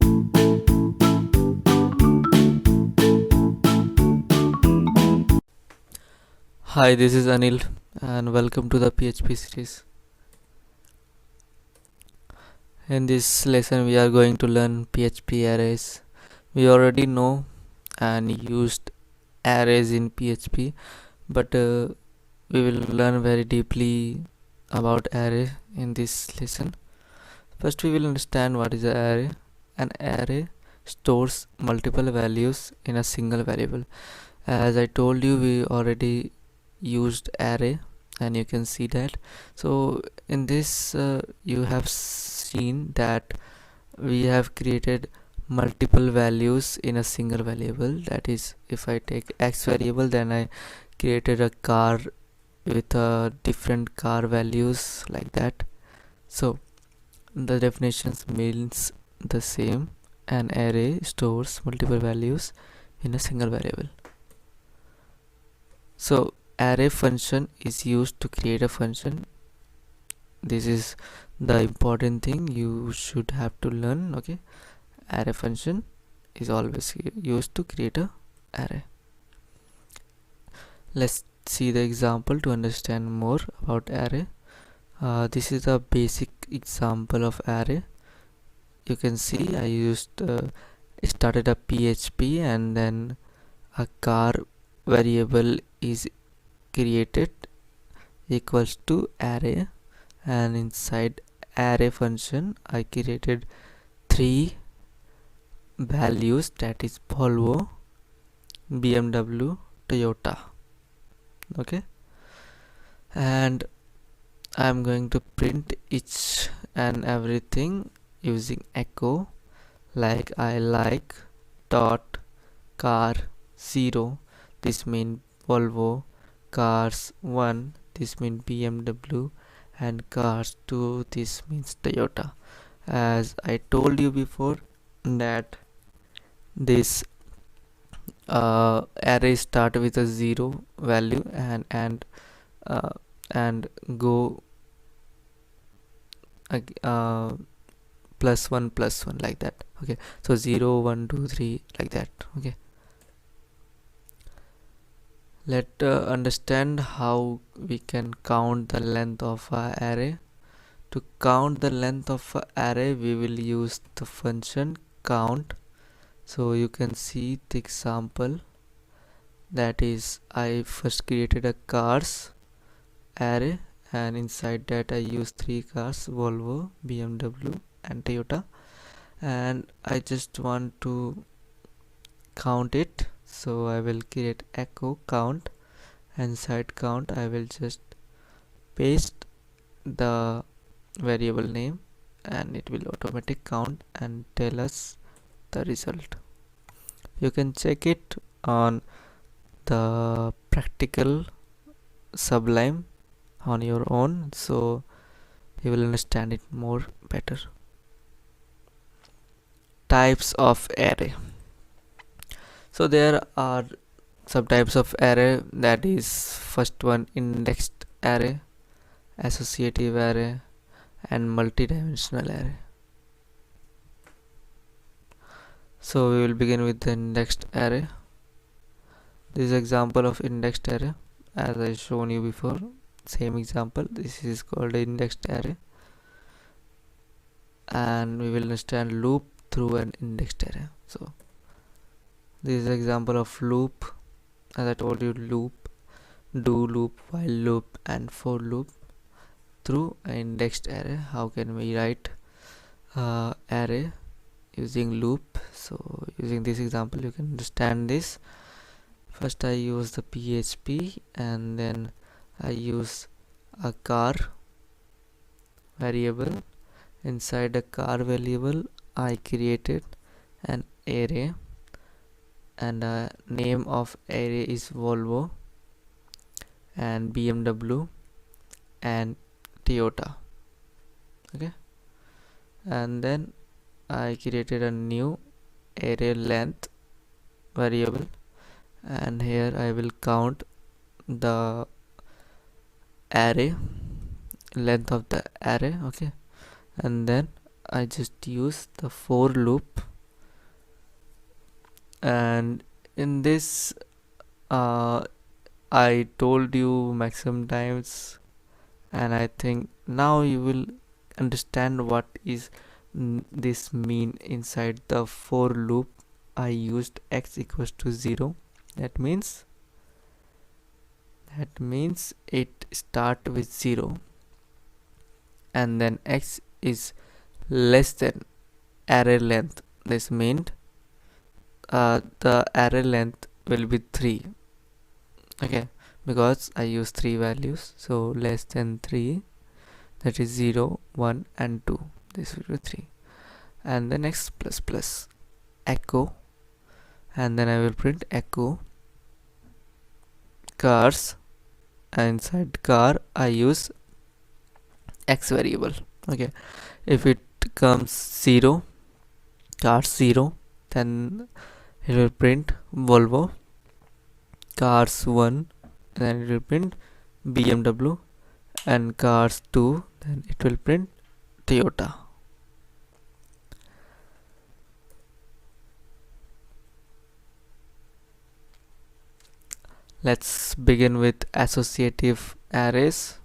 Hi, this is Anil and welcome to the PHP series. In this lesson we are going to learn PHP arrays. We already know and used arrays in PHP, but we will learn very deeply about array in this lesson. First we will understand what is an array. An array stores multiple values in a single variable. As I told you, we already used array and you can see that. So in this you have seen that we have created multiple values in a single variable. That is, if I take x variable, then I created a car with different car values like that. So the definitions means the same. An array stores multiple values in a single variable. So array function is used to create a function. This is the important thing you should have to learn. Okay, array function is always used to create a array. Let's see the example to understand more about array. This is a basic example of array. You can see I used started a PHP and then a car variable is created equals to array, and inside array function I created three values, that is Volvo, BMW, Toyota. Okay, and I'm going to print each and everything using echo, like I like dot car 0, this means Volvo, cars 1, this means BMW, and cars 2, this means Toyota. As I told you before that this array start with a 0 value and go plus 1 like that. Okay, so 0 1 2 3 like that. Okay, let's understand how we can count the length of an array. To count the length of an array, we will use the function count. So you can see the example, that is I first created a cars array, and inside that I use three cars, Volvo, BMW and Toyota, and I just want to count it. So I will create echo count, and inside count I will just paste the variable name and it will automatic count and tell us the result. You can check it on the practical Sublime on your own, so you will understand it more better. Types of array. So there are some types of array, that is first one indexed array, associative array and multidimensional array. So we will begin with the indexed array. This is example of indexed array as I shown you before. Same example, this is called indexed array, and we will understand loop through an indexed array. So this is example of loop. As I told you, loop, do loop, while loop and for loop through an indexed array. How can we write array using loop? So using this example you can understand this. First I use the PHP and then I use a car variable. Inside a car variable I created an array, and the name of array is Volvo and BMW and Toyota. Okay, and then I created a new array length variable, and here I will count the array length of the array. Okay, and then I just use the for loop And in this I told you maximum times, and I think now you will understand what is this mean inside the for loop. I used x equals to 0. That means it start with 0, and then x is less than array length. This means the array length will be 3. Okay, because I use 3 values, so less than 3, that is 0, 1 and 2. This will be 3. And the next plus plus echo, and then I will print echo cars, and inside car I use x variable. Okay, if it comes 0, cars 0, then it will print Volvo. Cars 1, then it will print BMW, and cars 2, then it will print Toyota. Let's begin with associative arrays.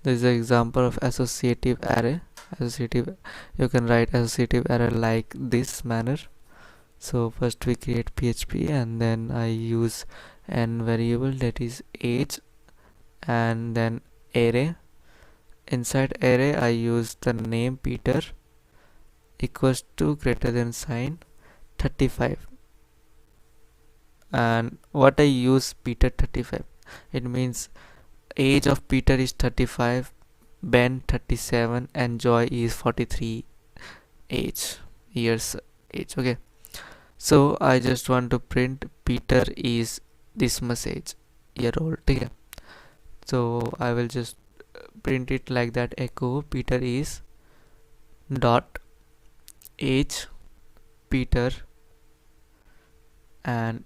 This is an example of associative array. You can write associative array like this manner. So first we create PHP, and then I use an variable, that is age, and then array. Inside array I use the name Peter equals to greater than sign 35. And what I use Peter 35, it means age of Peter is 35, Ben 37, and Joy is 43 years age. Okay, so I just want to print Peter is this much age year old. Okay, so I will just print it like that, echo Peter is dot age Peter and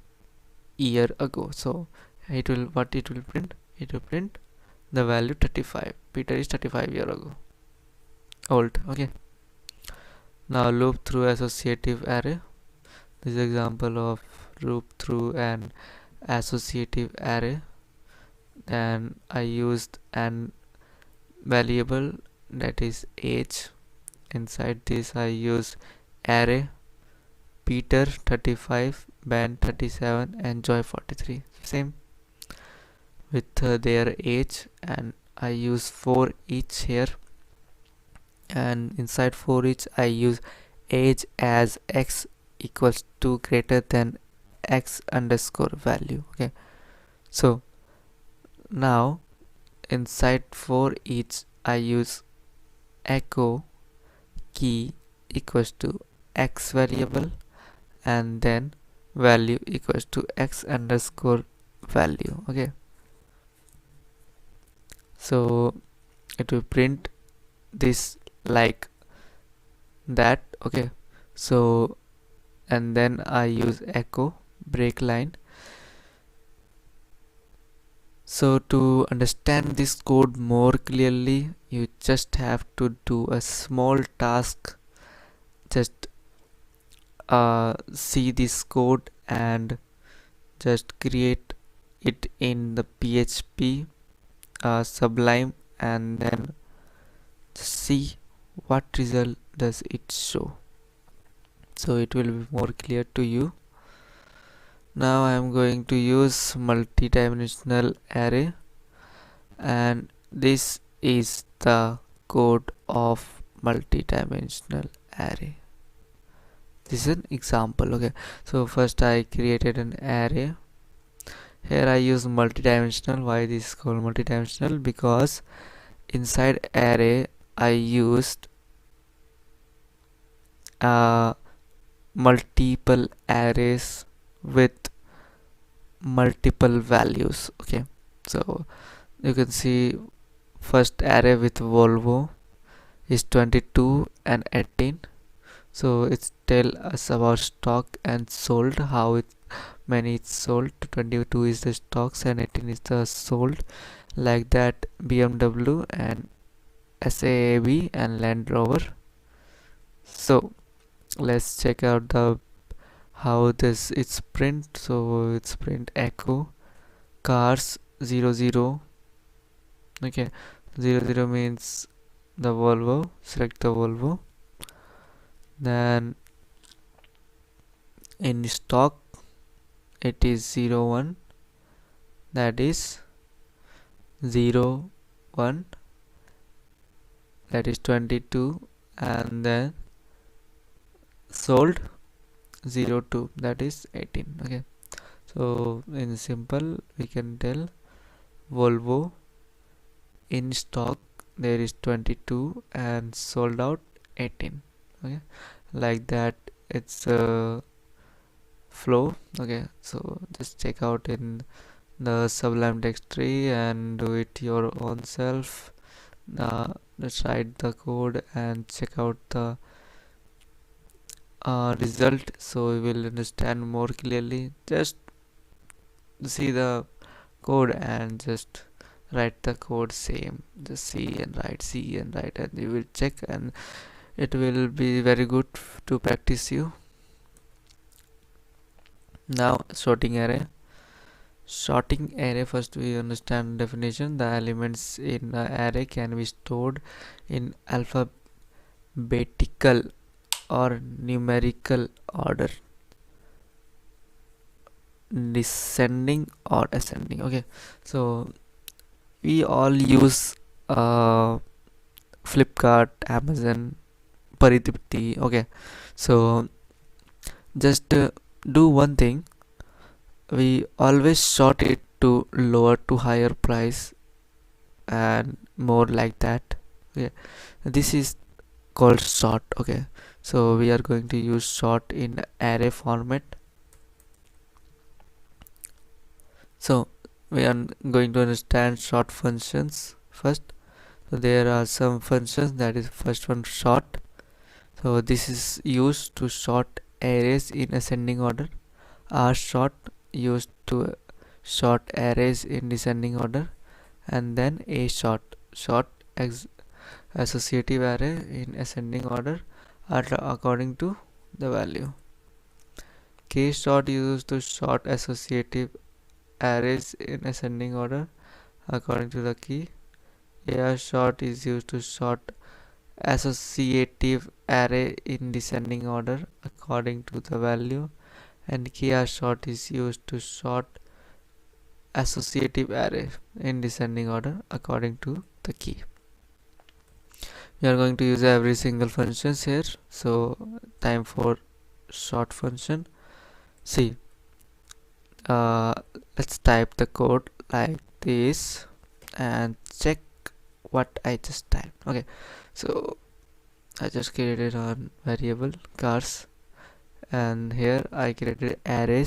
year ago. So it will print, it will print the value 35. Peter is 35 year ago old. Okay, now loop through associative array. This is example of loop through an associative array, and I used an variable, that is age. Inside this I use array Peter 35, Ben 37, and Joy 43. Same with their age, and I use for each here, and inside for each I use age as x equals to greater than x underscore value. Okay, so now inside for each I use echo key equals to x variable, and then value equals to x underscore value. Okay, so it will print this like that. Okay, so and then I use echo break line. So to understand this code more clearly, you just have to do a small task. Just see this code and just create it in the PHP Sublime, and then see what result does it show. So it will be more clear to you. Now I am going to use multidimensional array, and this is the code of multidimensional array. This is an example. Okay, so first I created an array. Here I use multidimensional. Why this is called multidimensional? Because inside array I used multiple arrays with multiple values. Okay, so you can see first array with Volvo is 22 and 18. So it's tell us about stock and sold, how many it's sold. 22 is the stocks and 18 is the sold. Like that, BMW and SAAB and Land Rover. So let's check out the how this it's print. So it's print echo cars 00. Okay, 00 means the Volvo. Select the Volvo. Then in stock it is 01, that is 01, that is 22, and then sold 02, that is 18. Okay, so in simple we can tell Volvo in stock there is 22 and sold out 18. Okay, like that it's a flow. Okay, so just check out in the Sublime text tree and do it your own self. Let's write the code and check out the result, so we will understand more clearly. Just see the code and just write the code same. Just see and write, see and write, and you will check, and it will be very good to practice you. Now sorting array. Sorting array, first we understand definition. The elements in an array can be stored in alphabetical or numerical order, descending or ascending. Okay, so we all use Flipkart, Amazon, Paritipti. Okay, so just do one thing. We always sort it to lower to higher price and more like that. Okay, this is called sort. Okay, so we are going to use sort in array format. So we are going to understand sort functions first. So there are some functions, that is first one sort. So this is used to sort arrays in ascending order. R sort used to sort arrays in descending order, and then A sort associative array in ascending order according to the value. K sort used to sort associative arrays in ascending order according to the key. AR sort is used to sort associative array in descending order according to the value, and KR sort is used to sort associative array in descending order according to the key. We are going to use every single functions here. So time for sort function. See, let's type the code like this and check what I just typed. Okay, so I just created a variable cars, and here I created array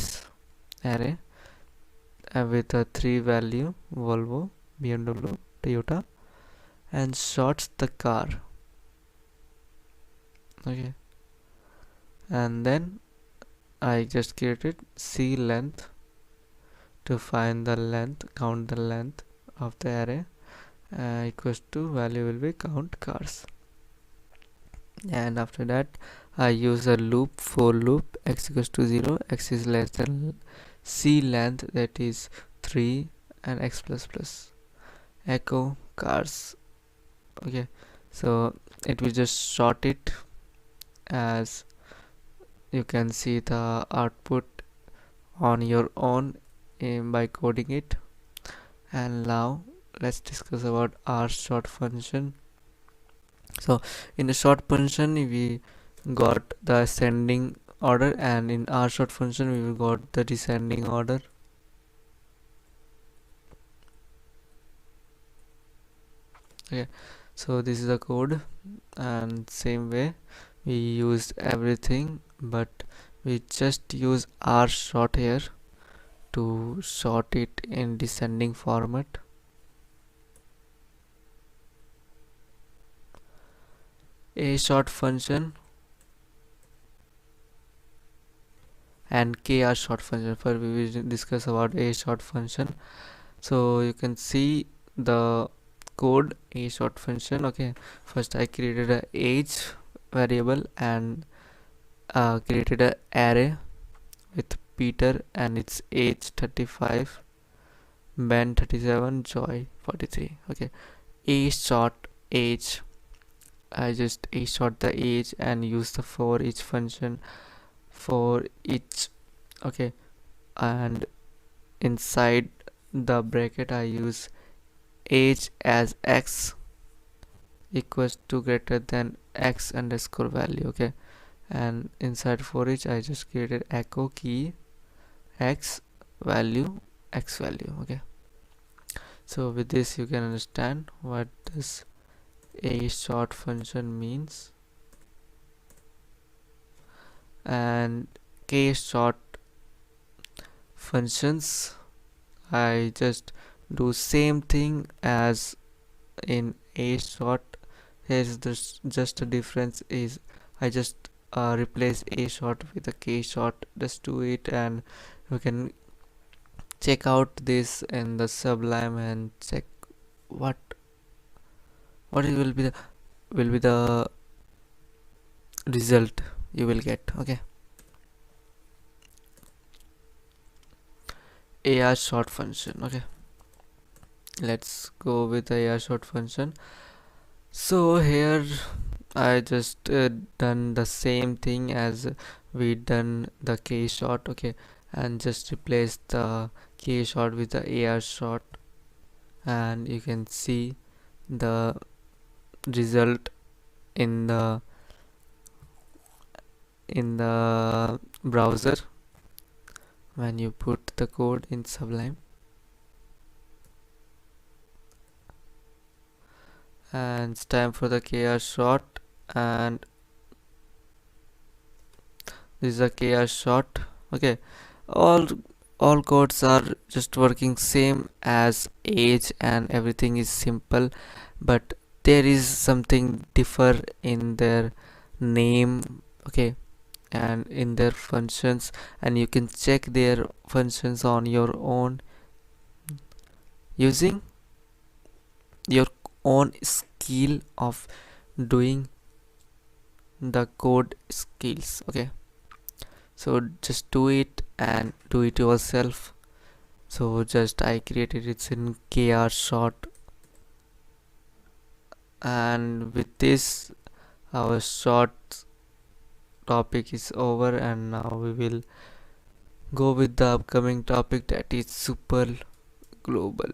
with a 3 value Volvo, BMW, Toyota, and sorts the car. Okay, and then I just created C length to find the length, count the length of the array, equals to value will be count cars. And after that I use a loop, for loop, x equals to 0, x is less than C length, that is 3, and x plus plus echo cars. Okay, so it will just sort it, as you can see the output on your own by coding it. And now let's discuss about our sort function. So in the sort function we got the ascending order, and in our sort function we got the descending order. Okay, so this is the code, and same way we used everything, but we just use R sort here to sort it in descending format. A sort function and KR sort function. First we will discuss about A sort function. So you can see the code A sort function. Okay, first I created a age variable and created a array. with Peter and its age 35, Ben 37, Joy 43. Okay, a short age. I just a short the age and use the for each function for each. Okay, and inside the bracket I use age as x equals to greater than x underscore value. Okay, and inside for each I just created echo key x value x value. Okay, so with this you can understand what this a short function means. And k short functions, I just do same thing as in a short. Here's this just a difference is I just replace a short with a k short. Just do it and you can check out this in the Sublime and check what it will be the result you will get. Okay, AR short function. Okay, let's go with the AR short function. So here I just done the same thing as we done the k short. Okay, and just replace the k short with the AR short, and you can see the result in the browser when you put the code in Sublime. And it's time for the KR short, and this is a KR short. Okay, all codes are just working same as age and everything is simple, but there is something differ in their name. Okay, and in their functions, and you can check their functions on your own using your own skill of doing the code skills. Okay, so just do it and do it yourself. So just I created it in KR short, and with this our short topic is over, and now we will go with the upcoming topic, that is super global.